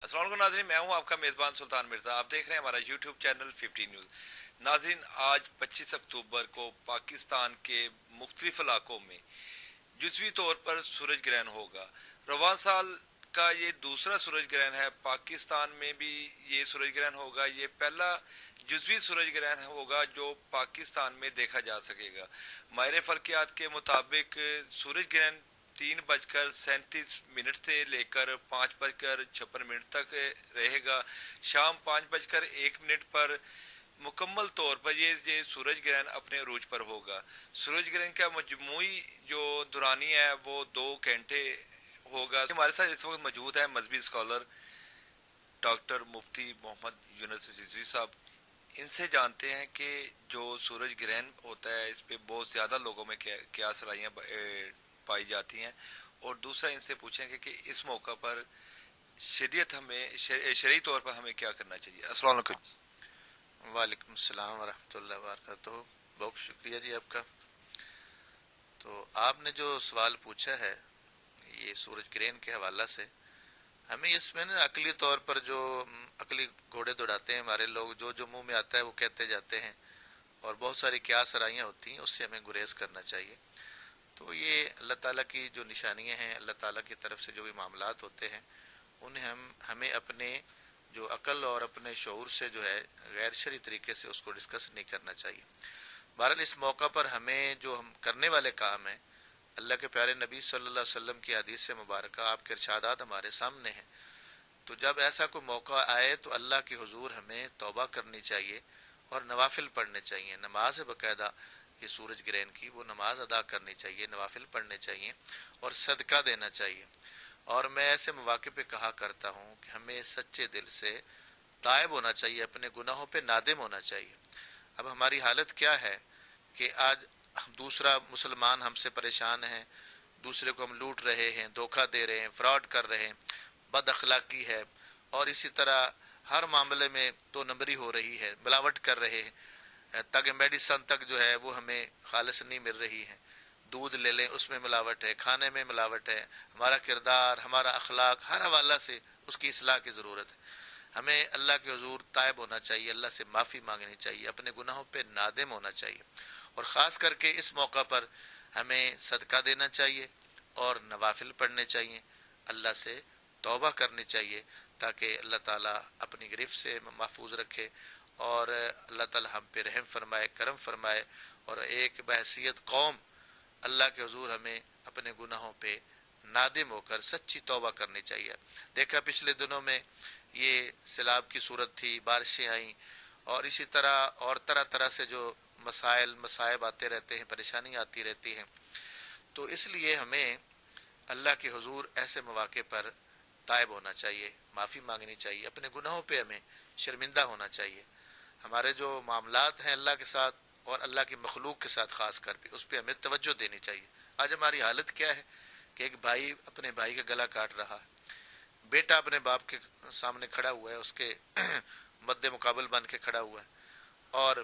अस्सलाम वालेकुम नाज़रीन, मैं हूं आपका मेज़बान सुल्तान मिर्ज़ा। आप देख रहे हैं हमारा यूट्यूब चैनल 50 न्यूज़। नाज़रीन, आज 25 अक्टूबर को पाकिस्तान के मुख्तलिफ इलाकों में जुज़वी तौर पर सूरज ग्रहण होगा। रवान साल का ये दूसरा सूरज ग्रहण है। पाकिस्तान में भी ये सूरज ग्रहण होगा। ये पहला जुज़वी सूरज ग्रहण होगा जो पाकिस्तान में देखा जा सकेगा। माहिर फल्कियात के मुताबिक सूरज ग्रहण 3:37 से लेकर 5:56 तक रहेगा। शाम 5:01 पर मुकम्मल तौर पर ये सूरज ग्रहण अपने अरूज पर होगा। सूरज ग्रहण का मजमूई जो दुरानी है वो 2 घंटे होगा। हमारे साथ इस वक्त मौजूद है मजहबी स्कॉलर डॉक्टर मुफ्ती मोहम्मद यूनुस रिजवी साहब। इनसे जानते हैं कि जो सूरज ग्रहण होता है इस पे बहुत ज़्यादा लोगों में क्या सलाहियाँ पाई जाती हैं, और दूसरा इनसे पूछेंगे कि इस मौका पर शरीयत हमें शरई तौर पर हमें क्या करना चाहिए। अस्सलाम वालेकुम। वालेकुम सलाम वरहमतुल्लाहि वबरकातुहू। बहुत शुक्रिया जी आपका। तो आपने जो सवाल पूछा है ये सूरज ग्रहण के हवाला से, हमें इसमें ना अकली तौर पर जो अकली घोड़े दौड़ाते हैं हमारे लोग, जो जो मुंह में आता है वो कहते जाते हैं और बहुत सारी क्या सराइयाँ होती हैं, उससे हमें गुरेज करना चाहिए। तो ये अल्लाह ताला की जो निशानियाँ हैं, अल्लाह ताला की तरफ से जो भी मामलात होते हैं उन्हें हमें अपने जो अकल और अपने शऊर से जो है गैर शरई तरीके से उसको डिस्कस नहीं करना चाहिए। बहरहाल इस मौका पर हमें जो हम करने वाले काम हैं, अल्लाह के प्यारे नबी सल्लल्लाहु अलैहि वसल्लम की हदीस से मुबारक आपके इरशादात हमारे सामने हैं। तो जब ऐसा कोई मौका आए तो अल्लाह के हुजूर हमें तौबा करनी चाहिए और नवाफिल पढ़ने चाहिए। नमाज है बाकायदा ये सूरज ग्रहण की, वो नमाज अदा करनी चाहिए, नवाफिल पढ़ने चाहिए और सदका देना चाहिए। और मैं ऐसे मौके पे कहा करता हूँ कि हमें सच्चे दिल से तायब होना चाहिए, अपने गुनाहों पे नादिम होना चाहिए। अब हमारी हालत क्या है कि आज दूसरा मुसलमान हमसे परेशान है, दूसरे को हम लूट रहे हैं, धोखा दे रहे हैं, फ्रॉड कर रहे हैं, बद अखलाकी है, और इसी तरह हर मामले में दो नंबरी हो रही है, मिलावट कर रहे हैं, तक मेडिसन तक जो है वो हमें खालिस नहीं मिल रही है। दूध ले लें उसमें मिलावट है, खाने में मिलावट है, हमारा किरदार, हमारा अखलाक, हर हवाला से उसकी इस्लाह की ज़रूरत है। हमें अल्लाह के हुजूर तायब होना चाहिए, अल्लाह से माफ़ी मांगनी चाहिए, अपने गुनाहों पे नादिम होना चाहिए। और ख़ास करके इस मौका पर हमें सदका देना चाहिए और नवाफिल पढ़ने चाहिए, अल्लाह से तौबा करनी चाहिए ताकि अल्लाह ताला अपनी गिरफ्त से महफूज रखे और अल्लाह ताला हम पे रहम फरमाए, करम फरमाए, और एक बहसीयत कौम अल्लाह के हुजूर हमें अपने गुनाहों पे नादिम होकर सच्ची तौबा करनी चाहिए। देखा पिछले दिनों में ये सैलाब की सूरत थी, बारिशें आई, और इसी तरह और तरह तरह से जो मसाइल मसाइब आते रहते हैं, परेशानी आती रहती हैं। तो इसलिए हमें अल्लाह के हुजूर ऐसे मौके पर तायब होना चाहिए, माफ़ी मांगनी चाहिए, अपने गुनाहों पे हमें शर्मिंदा होना चाहिए। हमारे जो मामलात हैं अल्लाह के साथ और अल्लाह की मखलूक के साथ ख़ास कर भी, उस पर हमें तवज्जो देनी चाहिए। आज हमारी हालत क्या है कि एक भाई अपने भाई का गला काट रहा है, बेटा अपने बाप के सामने खड़ा हुआ है, उसके मद्दे मुकाबल बन के खड़ा हुआ है, और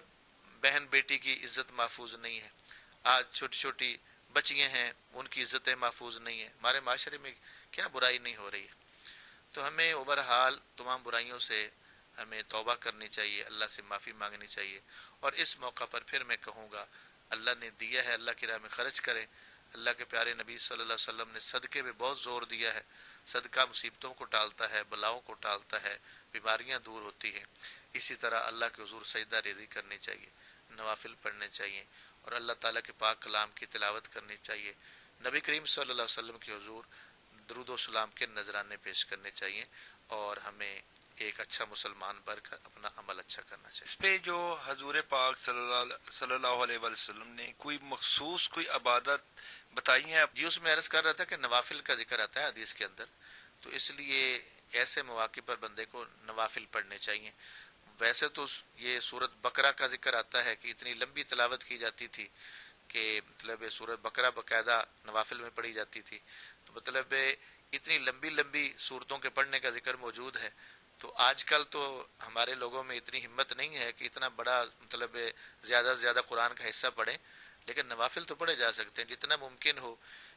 बहन बेटी की इज्जत महफूज नहीं है। आज छोटी छोटी बच्चियाँ हैं, उनकी इज्जतें महफूज नहीं है। हमारे माशरे में क्या बुराई नहीं हो रही है। तो हमें ओवरहाल तमाम बुराइयों से हमें तौबा करनी चाहिए, अल्लाह से माफ़ी मांगनी चाहिए। और इस मौका पर फिर मैं कहूँगा, अल्लाह ने दिया है, अल्लाह की राह में ख़र्च करें। अल्लाह के प्यारे नबी सल्लल्लाहु अलैहि वसल्लम ने सदक़े पे बहुत ज़ोर दिया है। सदका मुसीबतों को टालता है, बलाओं को टालता है, बीमारियाँ दूर होती हैं। इसी तरह अल्लाह के हुजूर सजदा रेज़ी करनी चाहिए, नवाफिल पढ़ने चाहिए और अल्लाह ताला के पाक कलाम की तिलावत करनी चाहिए। नबी करीम सल्लल्लाहु अलैहि वसल्लम के हुजूर दरूद व सलाम के नजराने पेश करने चाहिए और हमें एक अच्छा मुसलमान बनकर अपना अमल अच्छा करना इस चाहिए। पे जो हजूर पाक सल्लल्लाहु अलैहि वसल्लम ने कोई मखसूस कोई इबादत बताई है? जी, उसमें अर्ज कर रहा था कि नवाफिल का जिक्र आता है हदीस के अंदर, तो इसलिए ऐसे मौके पर बंदे को नवाफिल पढ़ने चाहिए। वैसे तो ये सूरत बकरा का जिक्र आता है कि इतनी लंबी तिलावत की जाती थी कि मतलब सूरत बकरा बाकायदा नवाफिल में पढ़ी जाती थी। तो मतलब इतनी लंबी लंबी सूरतों के पढ़ने का जिक्र मौजूद है। तो आजकल तो हमारे लोगों में इतनी हिम्मत नहीं है कि इतना बड़ा मतलब ज़्यादा से ज़्यादा कुरान का हिस्सा पढ़ें, लेकिन नवाफिल तो पढ़े जा सकते हैं। जितना मुमकिन हो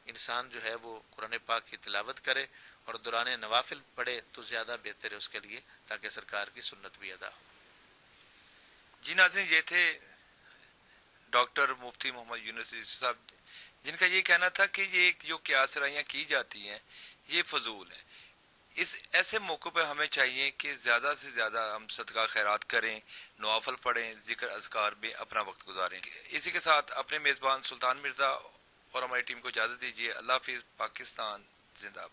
انسان جو ہے وہ قرآن پاک کی تلاوت کرے اور دوران نوافل پڑھے تو زیادہ بہتر ہے اس کے لیے، تاکہ سرکار کی سنت بھی ادا ہو۔ جی ناظرین، یہ تھے ڈاکٹر مفتی محمد یونس یوسف صاحب، جن کا یہ کہنا تھا کہ یہ جو قیاس رائیاں کی جاتی ہیں یہ فضول ہیں۔ اس ایسے موقع پہ ہمیں چاہیے کہ زیادہ سے زیادہ ہم صدقہ خیرات کریں، نوافل پڑھیں، ذکر اذکار میں اپنا وقت گزاریں۔ اسی کے ساتھ اپنے میزبان سلطان مرزا اور ہماری ٹیم کو اجازت دیجیے۔ اللہ حافظ۔ پاکستان زندہ باد۔